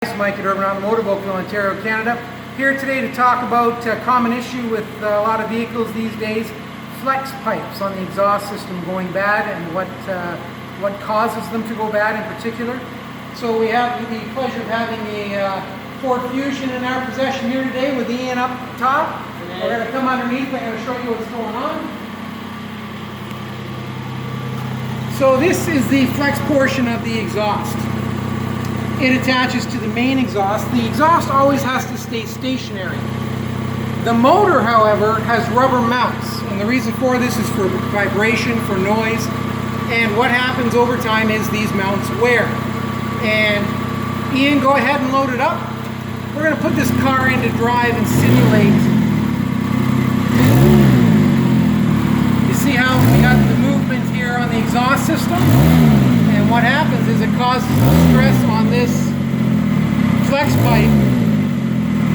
It's Mike at Urban Automotive, Oakville, Ontario, Canada. Here today to talk about a common issue with a lot of vehicles these days, flex pipes on the exhaust system going bad and what causes them to go bad in particular. So we have the pleasure of having the Ford Fusion in our possession here today with Ian up top. We're going to come underneath, I'm going to show you what's going on. So this is the flex portion of the exhaust. It attaches to the main exhaust. The exhaust always has to stay stationary. The motor, however, has rubber mounts, and the reason for this is for vibration, for noise, and what happens over time is these mounts wear. And Ian, go ahead and load it up. We're going to put this car into drive and simulate. You see how we got the movement here on the exhaust system? And what happens is it causes stress on this flex pipe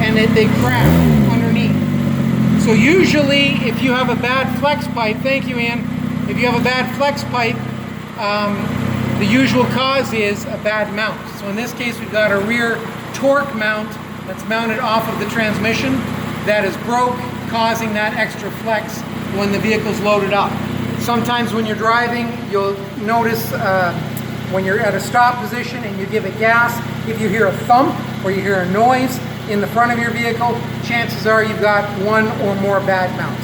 and they crack underneath. So usually if you have a bad flex pipe, thank you Ian, if you have a bad flex pipe, the usual cause is a bad mount. So in this case we've got a rear torque mount that's mounted off of the transmission that is broke, causing that extra flex when the vehicle's loaded up. Sometimes when you're driving, you'll notice when you're at a stop position and you give it gas, if you hear a thump or you hear a noise in the front of your vehicle, chances are you've got one or more bad mounts.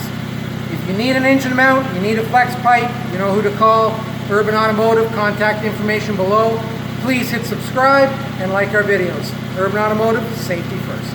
If you need an engine mount, you need a flex pipe, you know who to call, Urban Automotive, contact information below. Please hit subscribe and like our videos. Urban Automotive, safety first.